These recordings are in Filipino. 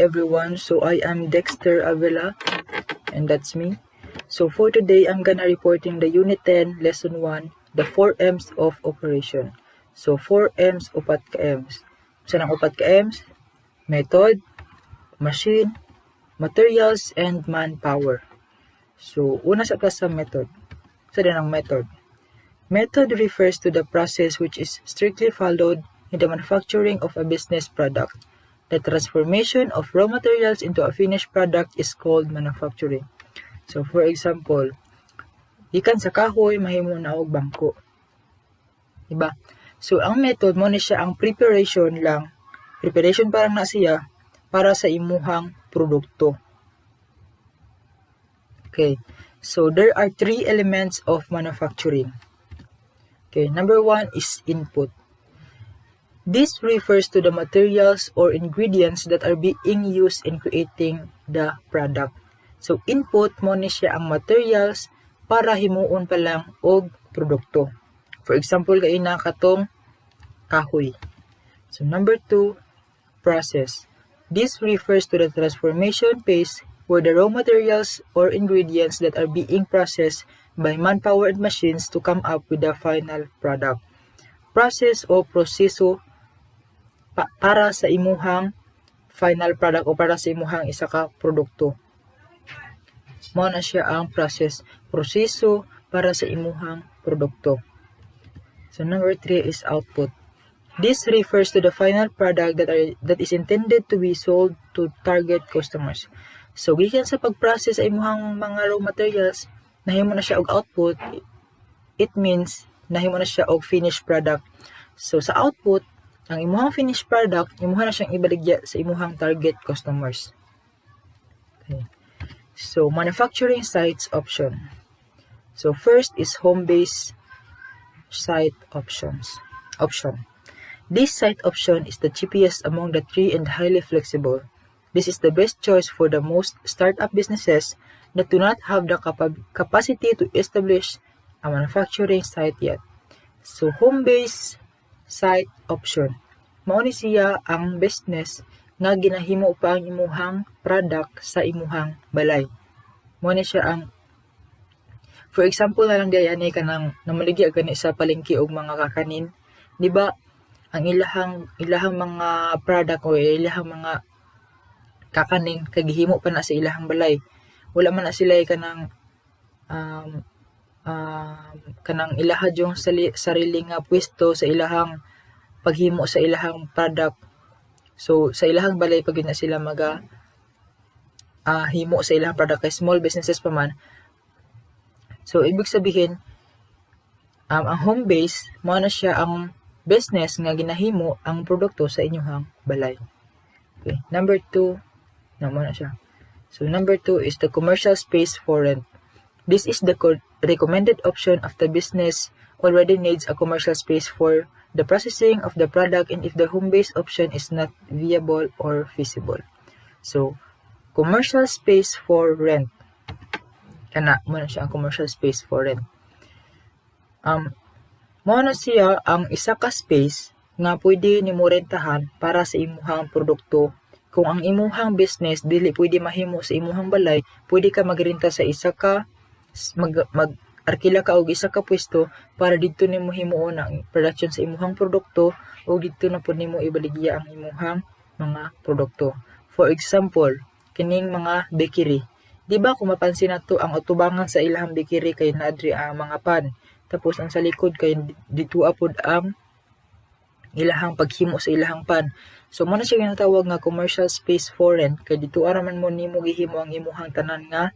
everyone. So I am Dexter Avila, and that's me. So for today, I'm gonna reporting the Unit 10, Lesson 1, the 4 M's of Operation. So 4 M's, upat ka M's. Saan ang upat ka M's? Method, machine, materials, and manpower. So una sa method. Sa din ang method. Method refers to the process which is strictly followed in the manufacturing of a business product. The transformation of raw materials into a finished product is called manufacturing. So for example, ikan sa kahoy mahimo na og bangko. Diba? So ang method mo ni siya ang preparation lang. Preparation parang na siya para sa imuhang produkto. Okay. So there are 3 elements of manufacturing. Okay, number 1 is input. This refers to the materials or ingredients that are being used in creating the product. So, input mo ni siya ang materials para himuon pa lang og produkto. For example, kay na katong kahoy. So, number 2, process. This refers to the transformation phase where the raw materials or ingredients that are being processed by manpower and machines to come up with the final product. Process o proseso para sa imuhang final product o para sa imuhang isa ka produkto. Mao na siya ang process, proseso para sa imuhang produkto. So number 3 is output. This refers to the final product that is intended to be sold to target customers. So gikan sa pag-process sa imuhang mga raw materials, nahimo na siya og output. It means nahimo na siya og finished product. So sa output, ang imuhang finished product, imuha na siyang ibaligya sa imuhang target customers. Okay. So, manufacturing sites option. So, first is home-based site option. This site option is the cheapest among the 3 and highly flexible. This is the best choice for the most startup businesses that do not have the capacity to establish a manufacturing site yet. So, home-based site option. Mao ni siya ang business nga ginahimo pa ang imuhang product sa imuhang balay. Mao ni siya ang, for example na lang diyan ani kanang namaligya gani sa palengke og mga kakanin, di ba? Ang ilahang mga product o ilahang mga kakanin kagihimo pa na sa ilahang balay. Wala man na sila kanang kanang ilahad yung sarili nga pwesto sa ilahang paghimo sa ilahang product. So sa ilahang balay pag na sila himo sa ilahang product kay small businesses pa man. So ibig sabihin ang home base mao na siya ang business nga ginahimo ang produkto sa inyong balay. Okay, number 2 na mo na siya. So number 2 is the commercial space for rent. This is the recommended option if the business already needs a commercial space for the processing of the product and if the home-based option is not viable or feasible. So, commercial space for rent. Kana, mo na siya ang commercial space for rent. Mo na siya ang isa ka space nga pwede nimo rentahan para sa imuhang produkto. Kung ang imuhang business dili pwede mahimo sa imuhang balay, pwede ka magrenta sa isa ka arkila ka og isa ka pwesto para didto nimo himuon ang production sa imuhang produkto o didto na pud nimo ibaligya ang imuhang mga produkto. For example, kining mga bakery. Di ba kung mapansin nato ang atubangan sa ilahang bakery kay naadri ang mga pan. Tapos ang sa likod kay dito apod ang ilahang paghimo sa ilahang pan. So mo na siya ginatawag nga commercial space for rent kay dito ara man mo nimo gihimo ang imuhang tanan nga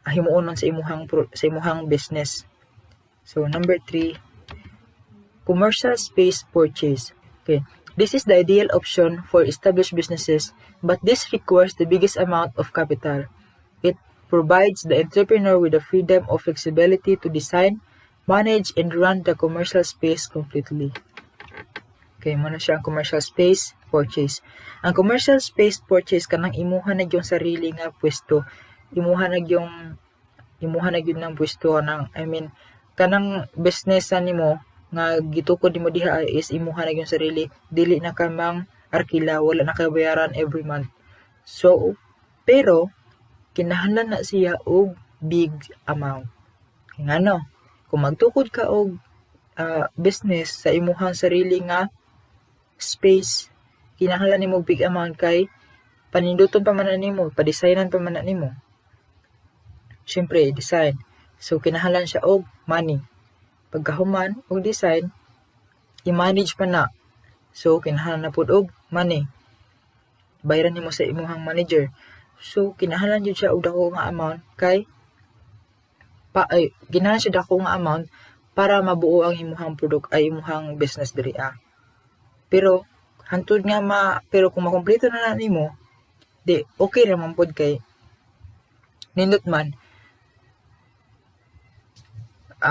himuon sa imuhang business. So number 3, commercial space purchase. Okay, this is the ideal option for established businesses, but this requires the biggest amount of capital. It provides the entrepreneur with the freedom of flexibility to design, manage, and run the commercial space completely. Okay, muna siya ang commercial space purchase. Ang commercial space purchase kanang imuha na yung sarili nga pwesto. Imuha na yung ng pwesto kanang business nimo nga gitukod nimo diha is imuha na yung sarili, dili na ka mang arkila, wala na ka bayaran every month. So, pero kinahanglan na siya og big amount. Ngano, kung magtukod ka og business sa imuhang sarili nga space, kinahanglan nimo big amount kay paninduton pa man na nimo, pa-designan pa man na nimo. Syempre, design. So, kinahanglan siya og money. Pagkahuman og design, i-manage pa na. So, kinahanglan na pud og money. Bayaran nimo sa imuhang manager. So, kinahanglan jud siya og dako nga amount kay kinahanglan siya dako nga amount para mabuo ang imuhang product ay imuhang business diri. Pero hantod nga pero kung makumpleto na nimo, di okay ra man pud kay nindot man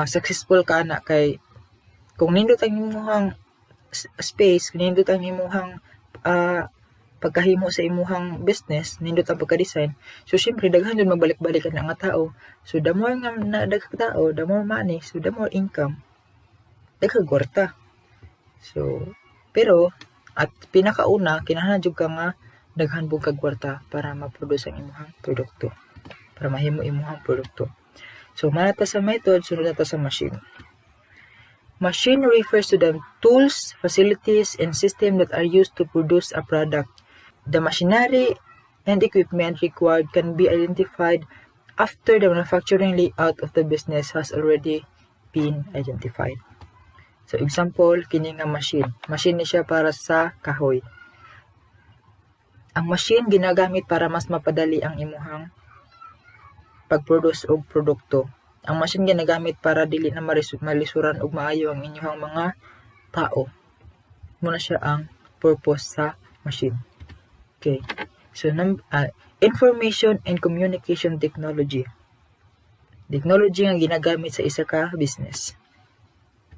successful ka na kay kung nindot ang imuhang space, nindot ang imuhang pagkahimo sa imuhang business, nindot ang pagka-design. So, syempre, daghan dun magbalik-balikan na nga tao. So, the more nga na daghang tao, the more money, so the more income, daghang kwarta. So, pero, at pinakauna, kinahanglan jud ka nga daghan pug kag kwarta para ma-produce ang imuhang produkto. Para mahimo imuhang produkto. So, manata sa method, sunod na ta sa machine. Machine refers to the tools, facilities, and systems that are used to produce a product. The machinery and equipment required can be identified after the manufacturing layout of the business has already been identified. So, example, kini nga machine. Machine ni siya para sa kahoy. Ang machine ginagamit para mas mapadali ang imuhang pag-produce og produkto. Ang machine ginagamit para dili na malisuran og maayo ang inyong mga tao. Muna siya ang purpose sa machine. Okay. So, information and communication technology. Technology nga ginagamit sa isa ka business.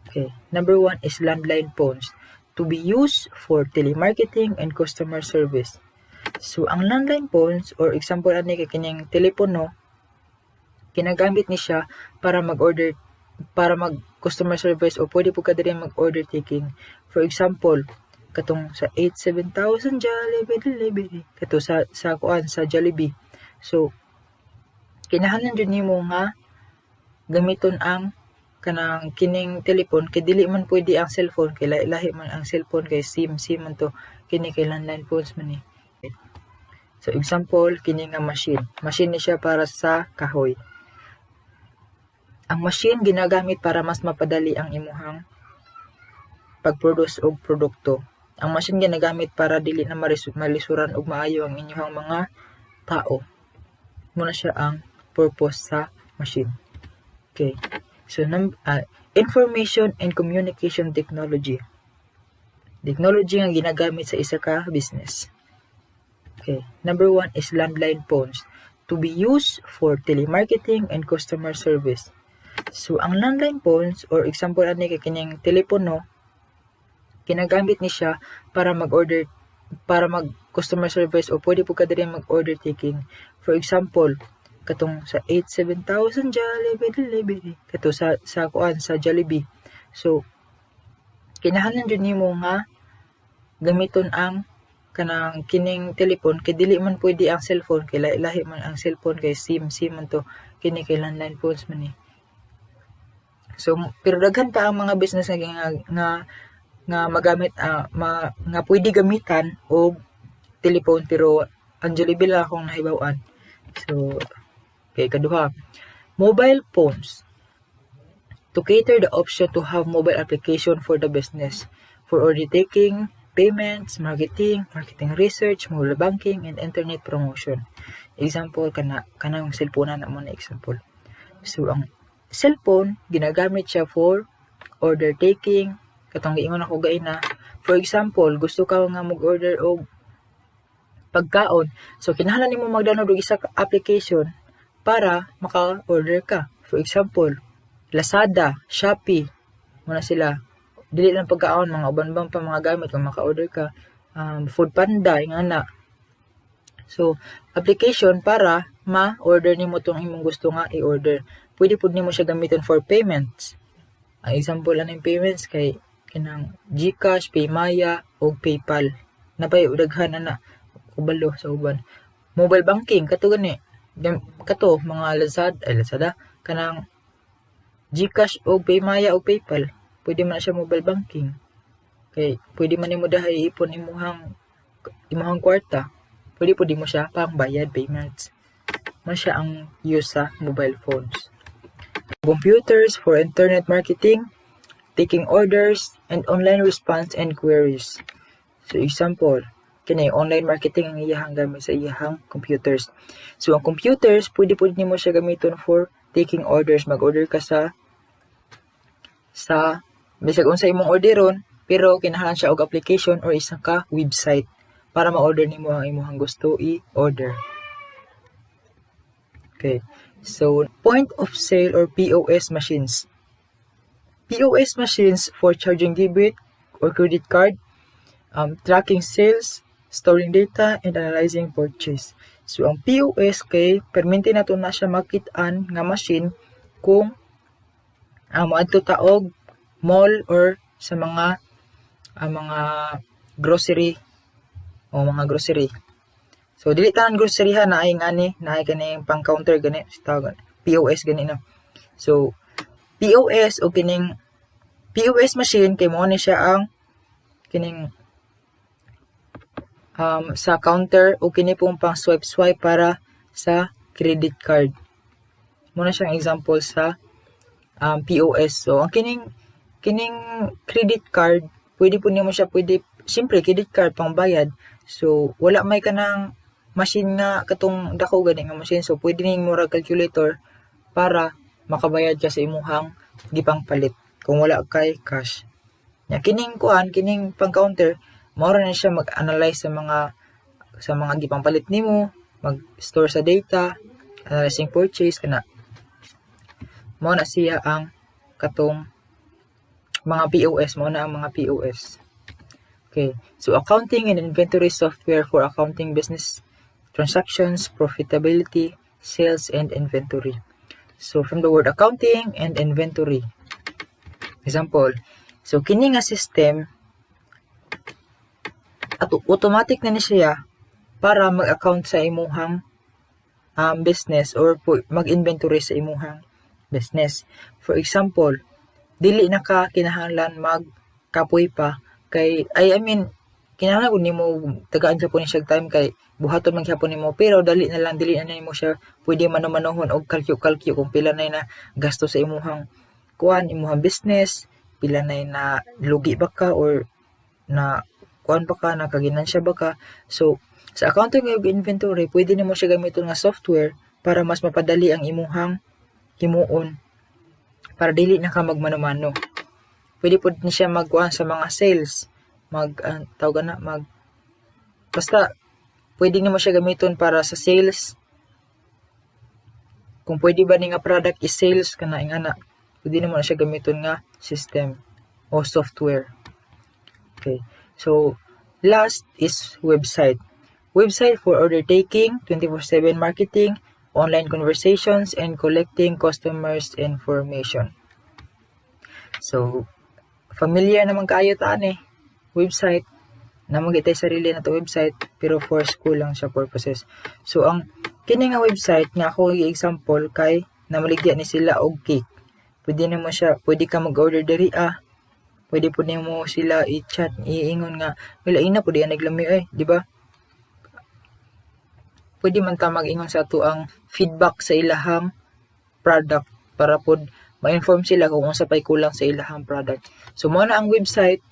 Okay. Number 1 is landline phones to be used for telemarketing and customer service. So, ang landline phones or example ani kay kining telepono, ginagamit ni siya para mag-order, para mag-customer service o pwede po ka diri mag-order taking. For example, katong sa 87,000 Jollibee delivery. Kato sa Jollibee. So, kinahanglan jud nimo nga gamiton ang kanang kining telepon kay dili man pwede ang cellphone kay lahi man ang cellphone kay SIM man to, kini kay landline phones man ni. So, example, kini nga machine. Machine ni siya para sa kahoy. Ang machine ginagamit para mas mapadali ang imuhang pag-produce og produkto. Ang machine ginagamit para dili na malisuran og maayo ang inyong mga tao. Muna siya ang purpose sa machine. Okay. So, information and communication technology. Technology nga ginagamit sa isa ka business. Okay. Number 1 is landline phones to be used for telemarketing and customer service. So, ang landline phones or example ani kay kining telepono, ginagamit ni siya para mag-order, para mag-customer service o pwede po ka diri mag-order taking. For example, katong sa 87,000 Jollibee delivery. Kato sa Jollibee. So, kinahanglan jud nimo nga gamiton ang kanang kining telepon kay dili man pwede ang cellphone kay lahi man ang cellphone kay SIM man to, kini kay landline phones man ni. So, pero daghan pa ang mga business nga magamit nga pwede gamitan og telephone pero ang Jollibee lang akong nahibaw-an. So, okay, kaduha, mobile phones to cater the option to have mobile application for the business for order taking, payments, marketing research, mobile banking, and internet promotion. Example, kanang cellphone na mo na example. So, ang cellphone, ginagamit siya for order taking, katong giingon ako gaina. For example, gusto ka nga mag-order og pagkaon. So, kinahanglan nimo mag-download og isa ka application para maka-order ka. For example, Lazada, Shopee, muna sila. Dili lang pagkaon, mga uban-ubang pa mga gamit kung maka-order ka. Food Panda, yung ana. So, application para ma-order nimo tong imong gusto nga i-order. Pwede pud nimo siya gamiton for payments. Ang example ano yung payments kay kinang GCash, Paymaya, o PayPal. Napay daghan na kubalo sa uban. mobile banking kato gani. Kato mga Lazada kanang GCash o Paymaya o PayPal. Pwede man siya mobile banking. Kay pwede man nimo dahay ipon imuhang kwarta. Pwede mo siya pang bayad payments. Man siya ang use sa mobile phones. Computers for internet marketing, taking orders, and online response and queries. So example, kini online marketing ang iyahang gamit sa iyahang computers. So ang computers, pwede nimo siya gamiton for taking orders. Mag-order ka sa bisag unsa imong orderon, pero kinahanglan siya og application or isa ka website para ma-order nimo ang imong gusto i-order. Okay. So, point of sale or POS machines. POS machines for charging debit or credit card, tracking sales, storing data, and analyzing purchase. So, ang POS kay perminti nato na siya makit-an nga machine kung moadto ta og mall or sa mga grocery o mga grocery. So, dili tanan grocery ha, naay kaning pang counter gani, tawag POS gani na. So, POS o kining POS machine kay mo ni siya ang kining sa counter o kini pong pang swipe para sa credit card. Muna siyang example sa POS. So, ang kining credit card, pwede siyempre credit card pang bayad. So, wala may kanang machine nga katong dako gani nga machine. So, pwede ning murag calculator para makabayad ka sa imuhang gipang palit kung wala kay cash. Ya kining pang counter, mao na siya mag-analyze sa mga gipang palit nimo, mag-store sa data, analyzing purchase kana. Mao na siya ang katong mga POS, mao na ang mga POS. Okay. So, accounting and inventory software for accounting business transactions, profitability, sales, and inventory. So, from the word accounting and inventory. Example, so, kini nga system, automatic na ni siya para mag-account sa imuhang business or mag-inventory sa imuhang business. For example, dili na ka kinahanglan magkapoy pa kay kinahanglan ko nimo tagaan sa punin siya time kay buhaton man gyapon nimo, pero dili na nimo siya pwede mano-manohon og kalkyo kung pila na gasto sa imuhang business, pila na lugi ba ka or na nakaginansya ba ka. So sa accounting ug inventory, pwede nimo siya gamiton nga software para mas mapadali ang imuhang himuon para dili na ka magmano-mano. Pwede po din siya sa mga sales, basta pwede nimo siya gamiton para sa sales. Kung pwede ba ni nga product i-sales kana ingana, pwede nimo na siya gamiton nga system o software. Okay. So, last is website. Website for order taking, 24/7 marketing, online conversations, and collecting customers' information. So, familiar naman kayo website. Namagitay sarili na to website, pero for school lang siya purposes. So, ang kini nga website nga ako i-example kay namaligya ni sila og cake. Pwede ka mag-order diri Pwede po nimo sila i-chat, iingon nga, wala ina po diyan naglami di ba? Pwede man ta mag-ingon sa ato ang feedback sa ilahang product para po ma-inform sila kung unsa pay kulang sa ilahang product. So, mo na ang website,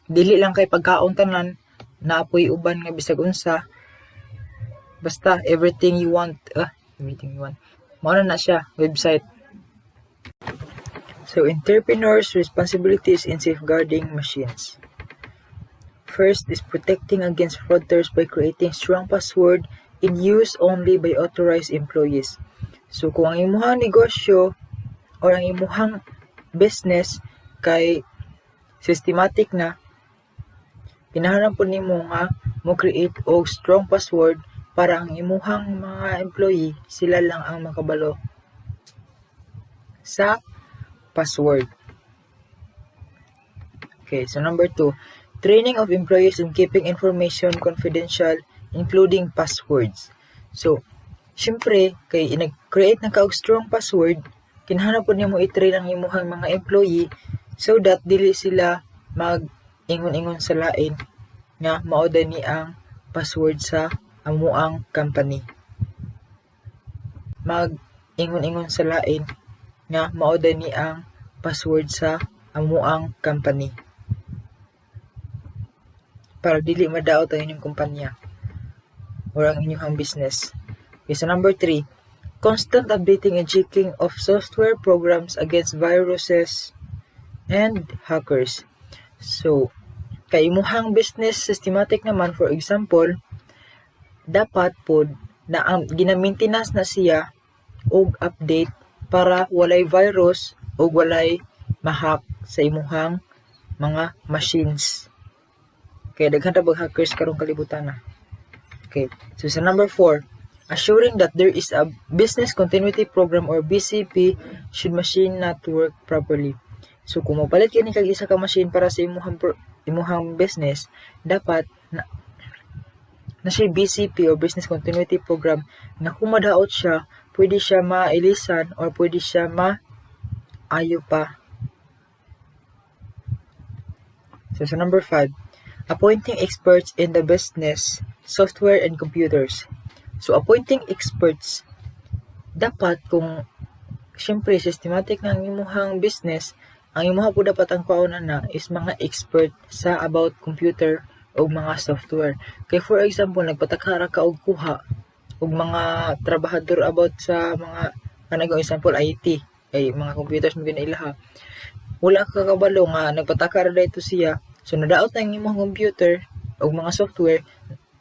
dili lang kay pagkaon tanan, naapoy uban nga bisag unsa. Basta everything you want. Mo na siya website. So, entrepreneurs' responsibilities in safeguarding machines. First is protecting against fraudsters by creating strong password in use only by authorized employees. So, kung ang imuhang negosyo or ang imuhang business kay systematic na, kinahanglan po nimo nga mo create og strong password para ang imuhang mga employee sila lang ang makabalo sa password. Okay, so number 2, training of employees in keeping information confidential, including passwords. So, syempre, kay nag-create na ka og strong password, kinahanglan po nimo i-train ang imuhang mga employee so that dili sila mag-ingon-ingon sa lain nga mao ni ang password sa amuang company. Mag-ingon-ingon sa lain nga mao ni ang password sa amuang company. Para dili madaot ang inyong kumpanya or ang inyong business. Okay, so number 3, constant updating and checking of software programs against viruses and hackers. So, kay imuhang business systematic naman, for example, dapat po na ang gina-maintenance na siya og update para walay virus o walay mahack sa imuhang mga machines. Okay, daghan ra bag hackers karong kalibutan na. Okay, so sa number 4, assuring that there is a business continuity program or BCP should machine not work properly. So kung mapalit kini kag isa ka machine para sa imuhang business, dapat na siya BCP or business continuity program na kung madaot siya, pwede siya mailisan or pwede siya maayo pa. So sa number 5, appointing experts in the business, software, and computers. So, appointing experts, dapat kung syempre systematic na ang imuhang business, ang imuha po dapat ang kaunan na is mga expert sa about computer o mga software. Kaya for example, nagpatakara ka og kuha og mga trabahador about sa mga kanagong example IT, ay mga computers mo ginailaha. Wala ka kabalo nga nagpatakara dito siya. So nadaot na ang imong computer o mga software,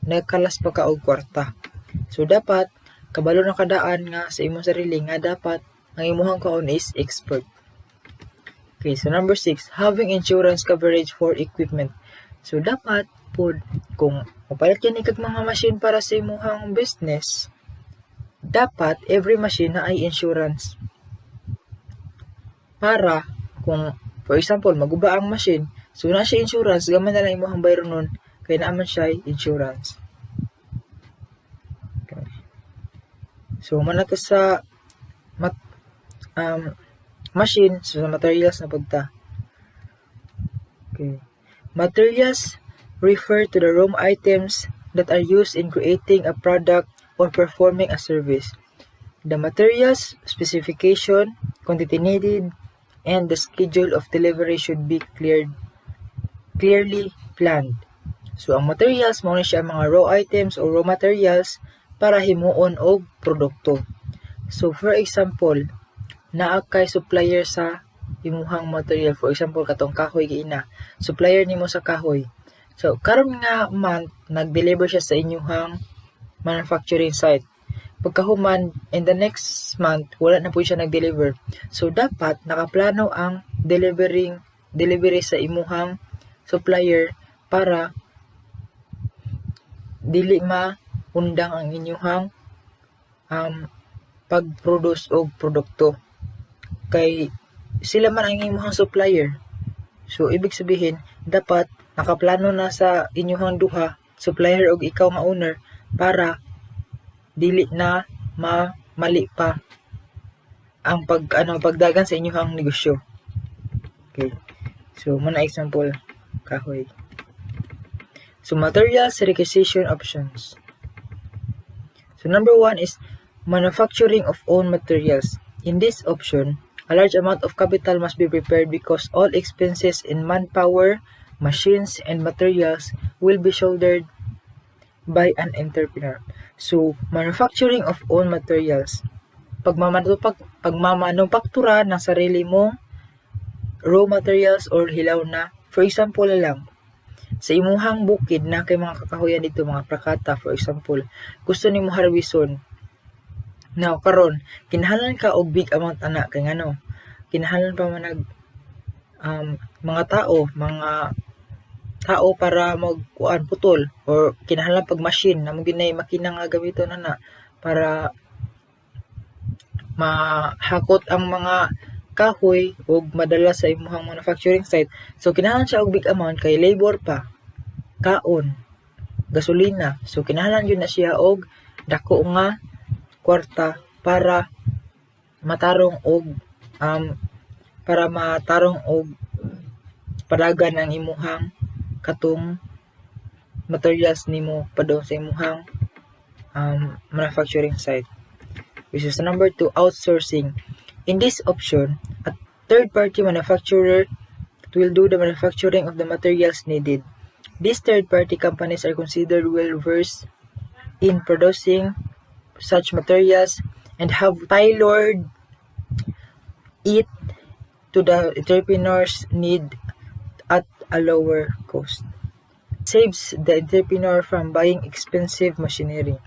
nagkalas pa ka og kwarta. So dapat kabalo na kadaan nga sa imong sarili nga dapat ang imong kaon is expert. Okay, so number 6, having insurance coverage for equipment. So dapat po kung mapalit kini kag mga machine para sa imong business, dapat every machine na ay insurance. Para kung for example maguba ang machine, so na siya insurance, gaman na lang imong bayro nun, kaya naaman siya insurance. Okay. So man nato sa machine, so sa materials na pagta. Okay. Materials refer to the raw items that are used in creating a product or performing a service. The materials specification, quantity needed, and the schedule of delivery should be clearly planned. So, ang materials, muna siya mga raw items o raw materials para himuon og produkto. So, for example, naa kay supplier sa imuhang material. For example, katong kahoy giina. Supplier nimo sa kahoy. So, karon nga month, nag-deliver siya sa inyuhang manufacturing site. Pagkahuman, in the next month, wala na po siya nag-deliver. So, dapat nakaplano ang delivery sa imuhang supplier para dili maundang ang inyuhang pag-produce og produkto. Kay sila man ang imuhang supplier. So, ibig sabihin, dapat nakaplano na sa inyuhang duha, supplier og ikaw nga owner, para dili na mali pa ang pagdagan sa inyong negosyo. Okay. So, muna example, kahoy. So, materials requisition options. So, number 1 is manufacturing of own materials. In this option, a large amount of capital must be prepared because all expenses in manpower, machines, and materials will be shouldered by an entrepreneur. So, manufacturing of own materials. Pagmamanufaktura ng sarili mong raw materials or hilaw na. For example lang, sa imuhang bukid na kay mga kakahuyan dito, mga prakata, for example, gusto nimo harveston. Now, karon, kinahanglan ka og big amount ana kay ngano. Kinahanglan pa man mga tao para magkuan putol or kinahanglan pag machine na mo ginay makina nga gamiton na para mahakot ang mga kahoy ug madala sa imong manufacturing site. So kinahanglan siya og big amount kay labor pa, kaon, gasolina. So kinahanglan gyud na siya og dako nga kwarta para matarong og padagan ang imuhang katong materials nimo padung sa imuhang manufacturing site. Which is number 2, outsourcing. In this option, a third-party manufacturer will do the manufacturing of the materials needed. These third-party companies are considered well-versed in producing such materials and have tailored it to the entrepreneur's need at a lower cost. Saves the entrepreneur from buying expensive machinery.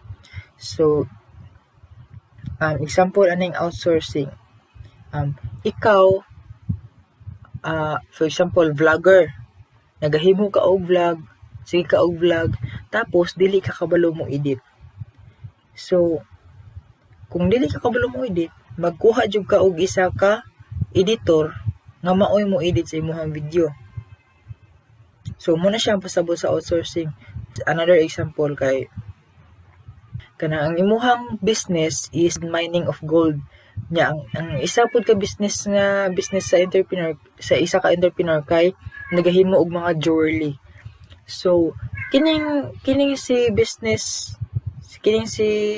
So, example aning outsourcing. Ikaw, for example, vlogger. Nagahimo ka og vlog, sige ka og vlog, tapos dili ka kabalo mo edit. So, kung dili ka kabalo mo edit, magkuha jud ka og isa ka editor nga maoy mo edit sa imong video. So, muna siya ang pasabot sa outsourcing. Another example kay kanang ang imuhang business is mining of gold. Nya ang isa pud ka business sa entrepreneur, sa isa ka entrepreneur kay nagahimo og mga jewelry. So, kining si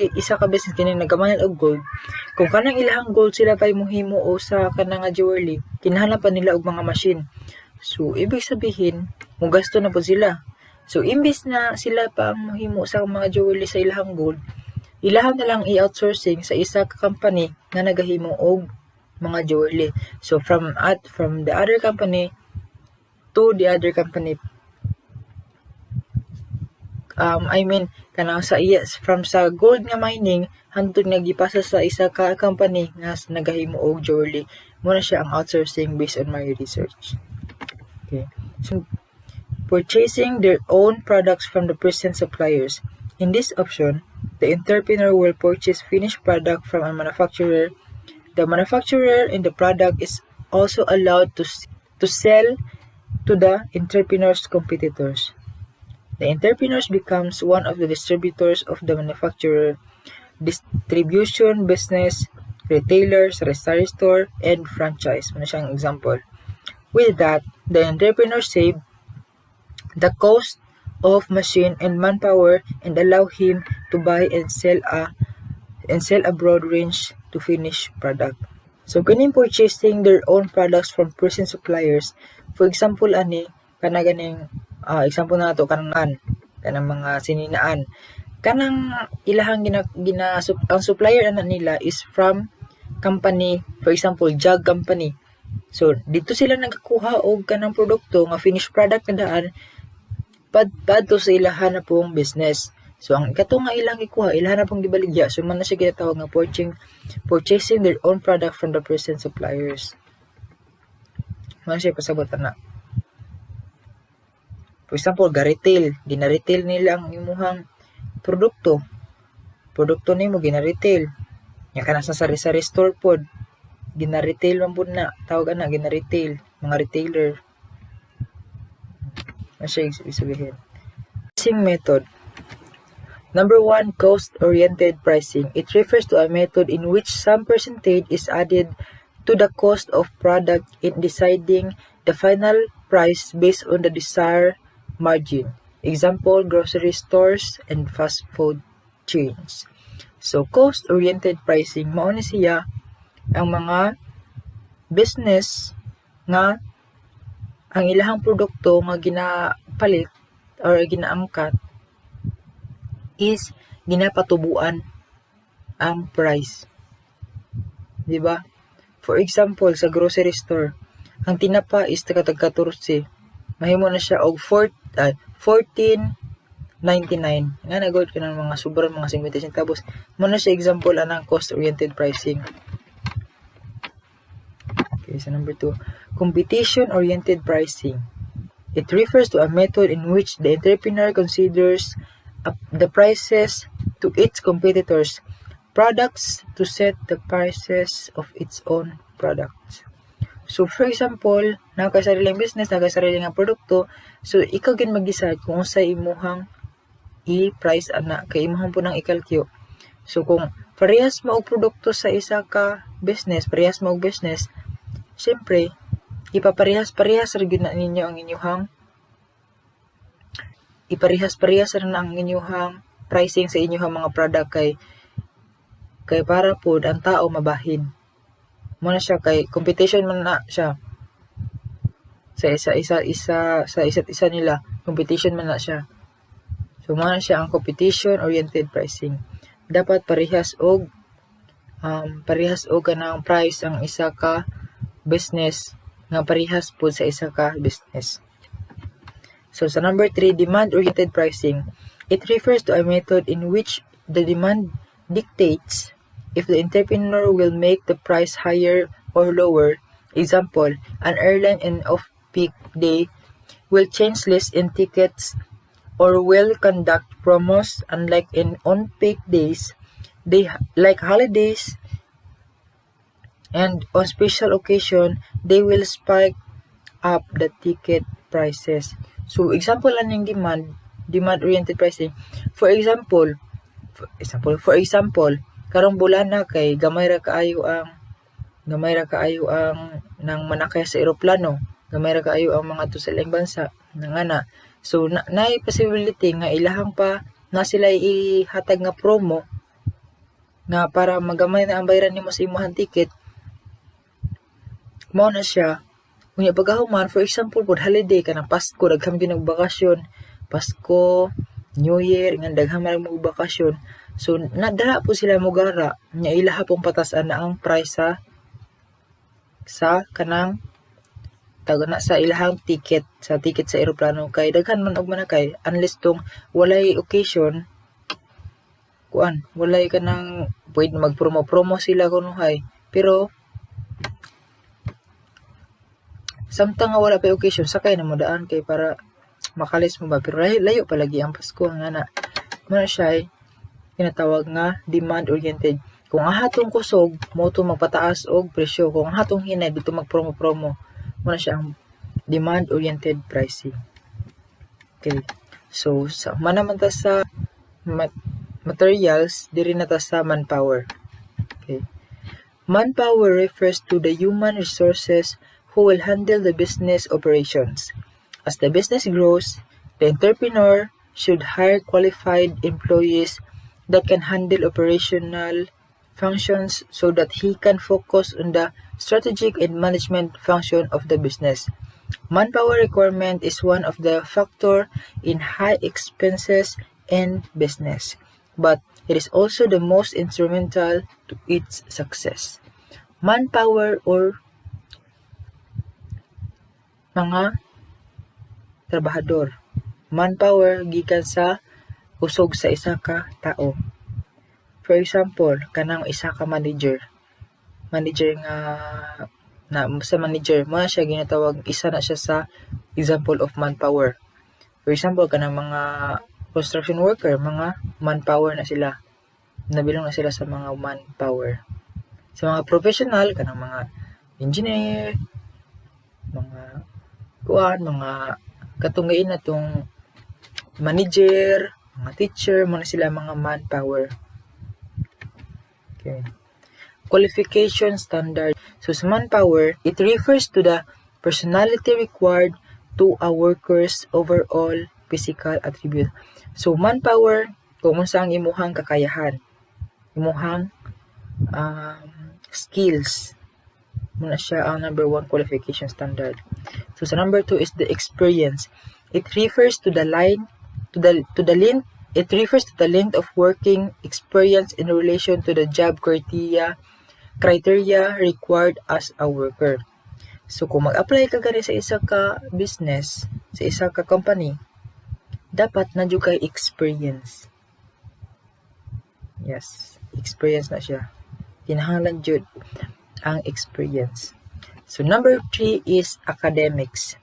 isa ka business kining nagamanan og gold. Kung kanang ilahang gold sila pay mohimo o sa kanang jewelry, kinahanglan pa nila og mga machine. So, ibig sabihin, mugasto na po sila. So, imbis na sila pa ang mohimo sa mga jewelry sa ilahang gold, ilahan na lang i-outsourcing sa isa ka company na nagahimo og mga jewelry. So, from the other company to the other company. From sa gold nga mining hangtod nagipasa sa isa ka company nga nagahimo og jewelry. Muna siya ang outsourcing based on my research. Okay. So, purchasing their own products from the present suppliers. In this option, the entrepreneur will purchase finished product from a manufacturer. The manufacturer and the product is also allowed to sell to the entrepreneur's competitors. The entrepreneur becomes one of the distributors of the manufacturer, distribution business, retailers, restaurant store, and franchise. Muna siyang example. With that, the entrepreneur save the cost of machine and manpower and allow him to buy and sell a broad range to finished product. So, kaning purchasing their own products from present suppliers. For example, example na to kanang mga sininaan. Kanang ilahang ang supplier na nila is from company, for example, jug company. So, dito sila nagkakuha og kanang produkto nga finished product na daan padto sa ilahan na pong business. So, ang ikato nga ilang ikuha, ilahan na pong gibaligya. So, man na siya ginatawag nga purchasing their own product from the present suppliers. Man siya pasabot na. For example, ga-retail. Gina-retail nila ang imuhang produkto. Produkto nimo gina-retail. Nya kana sa sari-sari store pod. Gina-retail man pud na. Tawag na gina-retail. Mga retailer. Masya sabihin. Pricing method. Number 1, cost-oriented pricing. It refers to a method in which some percentage is added to the cost of product in deciding the final price based on the desired margin. Example, grocery stores and fast food chains. So, cost-oriented pricing, mao ni siya ang mga business nga ang ilahang produkto nga ginapalit or ginaangkat is ginapatubuan ang price. Diba? For example, sa grocery store, ang tinapa is tagka-14. Mahimo na siya og 14.99. Nga nagod ka ng mga sobrang mga 50 centavos. Muna siya example anang cost-oriented pricing. Okay, so number 2, competition-oriented pricing. It refers to a method in which the entrepreneur considers the prices to its competitors' products to set the prices of its own products. So, for example, nakasariling business, nakasariling nga produkto, so ikaw gin mag-decide kung sa imuhang i-price ana, kay imuhang po nang ikalkyo. So kung parehas mo og produkto sa isa ka business, parehas mo og business, syempre ipaparehas-parehas ra gyud na ninyo ang inyong iparehas-parehas ra na ang inyong pricing sa inyong mga product kay para pod ang tao mabahin. Mo na siya kay competition man na siya. Sa isa't isa nila, competition man na siya. So mo na siya ang competition oriented pricing. Dapat parehas og kanang price ang isa ka business nga parehas pod sa isa ka business. So sa number 3, demand-oriented pricing. It refers to a method in which the demand dictates if the entrepreneur will make the price higher or lower. Example, an airline in off-peak day will change list in tickets or will conduct promos, unlike in on-peak days. They like holidays and on special occasion, they will spike up the ticket prices. So example lang ng demand-oriented pricing. For example, karong bulana kay gamay ra kaayo ang nang manakay sa eroplano, gamay ra kaayo ang mga to sa ilang bansa nangana. So naay possibility nga ilahang pa na sila ihatag nga promo nga para magamay na ang bayaran nimo sa imong ticket. Mao na siya. Unya pagkahuman, for example, pod holiday ka ng Pasko, daghang gyud nagbakasyon, Pasko, New Year, nga daghang man magbakasyon. So nadara po sila mogara nya ilaha pong patasan na ang price sa kanang na sa ilahang ticket sa eroplano kay daghan man og manakay unless tong walay occasion walay kanang pwede magpromo sila kunuhay pero samtang nga wala pa occasion sakay na mo daan kay para makalis mo ba pero layo palagi ang Pasko nga na mo siya kinatawag nga demand oriented. Kung ahatong kusog mo to magpataas og presyo, kung ahatong hinay dito magpromo mo na siya ang demand oriented pricing. Okay, so manaman ta sa materials, diri na ta sa manpower. Okay, manpower refers to the human resources who will handle the business operations. As the business grows, the entrepreneur should hire qualified employees that can handle operational functions so that he can focus on the strategic and management function of the business. Manpower requirement is one of the factors in high expenses in business, but it is also the most instrumental to its success. Manpower or mga trabahador. Manpower gikan sa usog sa isa ka tao. For example, kanang isa ka manager nga sa manager mo siya ginatawag isa na siya sa example of manpower. For example, kanang mga construction worker, mga manpower na sila. Nabilong na sila sa mga manpower. Sa mga professional, kanang mga engineer, mga katunggain na tong manager, mga teacher, mga sila mga manpower. Okay. Qualification standard. So sa manpower, it refers to the personality required to a worker's overall physical attribute. So manpower, kung unsa ang imuhang kakayahan, imuhang skills, muna siya ang number 1 qualification standard. So sa number 2 is the experience. It refers to the length of working experience in relation to the job criteria required as a worker. So kung mag-apply ka gani sa isa ka business, sa isa ka company, dapat na jud kay experience. Yes, experience na siya. Kinahanglan jud ang experience. So number 3 is academics.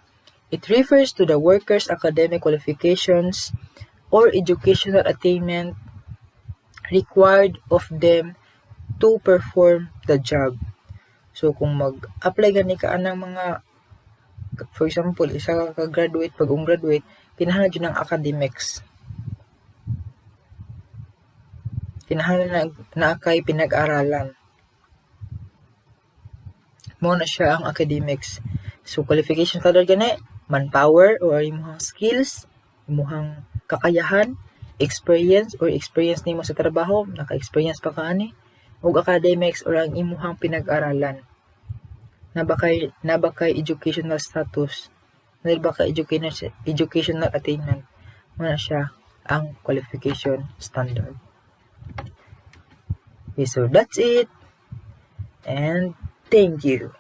It refers to the worker's academic qualifications or educational attainment required of them to perform the job. So kung mag-apply gani ka anang mga, for example, isa ka graduate, bagong graduate, kinahanglan jud ng academics. kinahanglan na kay pinag-aralan. Mo na siya ang academics. So qualification standard gani, manpower or imong skills, imong kakayahan, experience nimo sa trabaho, naka-experience pa ka ani, ug academics or ang imong pinag-aralan. Na ba kay educational status, na ba kay educational attainment, mo na siya ang qualification standard. Okay, so that's it. And thank you.